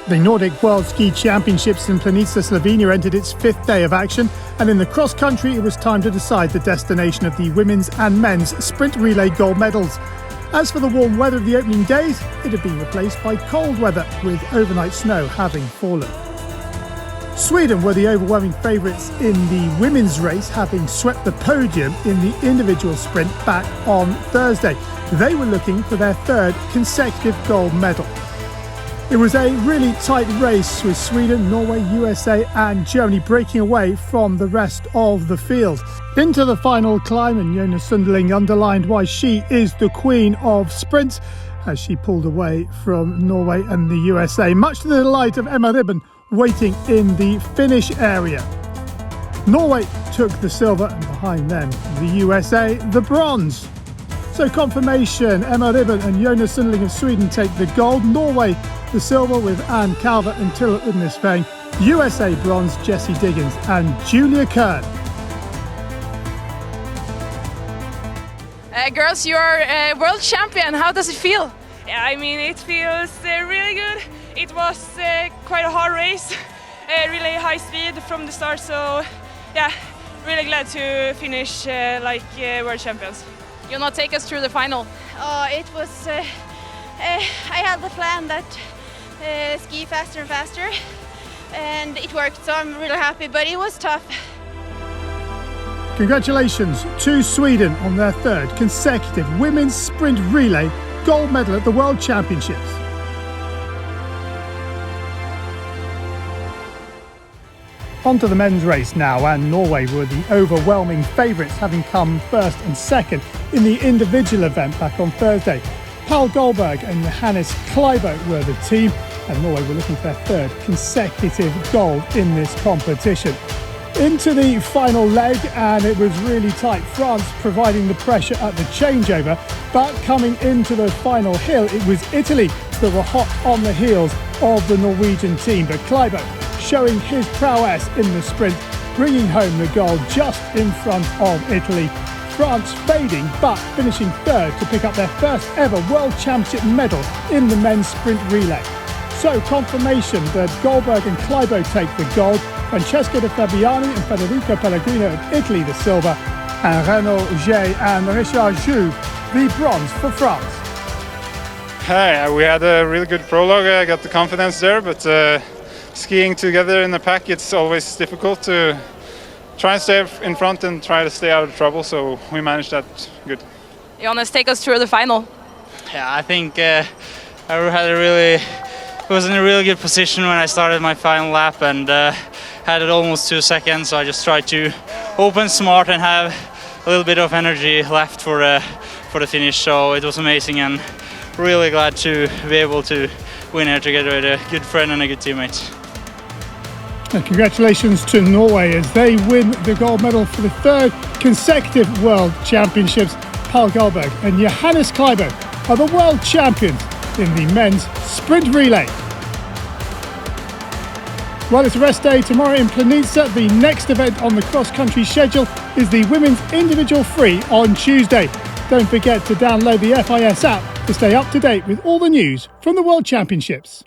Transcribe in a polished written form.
The Nordic World Ski Championships in Planica, Slovenia entered its fifth day of action, and in the cross-country it was time to decide the destination of the women's and men's sprint relay gold medals. As for the warm weather of the opening days, it had been replaced by cold weather, with overnight snow having fallen. Sweden were the overwhelming favourites in the women's race, having swept the podium in the individual sprint back on Thursday. They were looking for their third consecutive gold medal. It was a really tight race, with Sweden, Norway, USA and Germany breaking away from the rest of the field. Into the final climb, and Jonna Sundling underlined why she is the queen of sprints as she pulled away from Norway and the USA, much to the delight of Emma Ribben waiting in the finish area. Norway took the silver, and behind them the USA the bronze. So confirmation, Emma Ribben and Jonna Sundling of Sweden take the gold, Norway the silver with Ann Calvert and Tilla Udnesvang, USA bronze Jessie Diggins and Julia Kern. Girls, you are world champion. How does it feel? Yeah, I mean, it feels really good. It was quite a hard race, really high speed from the start, so yeah, really glad to finish world champions. You'll not take us through the final. It was, I had the plan that ski faster and faster, and it worked, so I'm really happy, but it was tough. Congratulations to Sweden on their third consecutive women's sprint relay gold medal at the World Championships. On to the men's race now, and Norway were the overwhelming favourites, having come first and second in the individual event back on Thursday. Pal Goldberg and Johannes Kleibo were the team, and Norway were looking for their third consecutive gold in this competition. Into the final leg, and it was really tight. France providing the pressure at the changeover, but coming into the final hill, it was Italy that were hot on the heels of the Norwegian team. But Kleibo showing his prowess in the sprint, bringing home the gold just in front of Italy. France fading, but finishing third to pick up their first ever World Championship medal in the men's sprint relay. So confirmation that Goldberg and Kleibo take the gold, Francesca De Fabiani and Federica Pellegrino of Italy the silver, and Renaud Jay and Richard Joux the bronze for France. Hi, we had a really good prologue. I got the confidence there, but skiing together in the pack, it's always difficult to try and stay in front and try to stay out of trouble, so we managed that good. Jonas, take us through the final. Yeah, I think I was in a really good position when I started my final lap, and had it almost 2 seconds, so I just tried to open smart and have a little bit of energy left for the finish. So it was amazing, and really glad to be able to win here together with a good friend and a good teammate. And congratulations to Norway as they win the gold medal for the third consecutive World Championships. Pal Goldberg and Johannes Kleibo are the world champions in the men's sprint relay. Well, it's a rest day tomorrow in Planica. The next event on the cross-country schedule is the women's individual free on Tuesday. Don't forget to download the FIS app to stay up to date with all the news from the World Championships.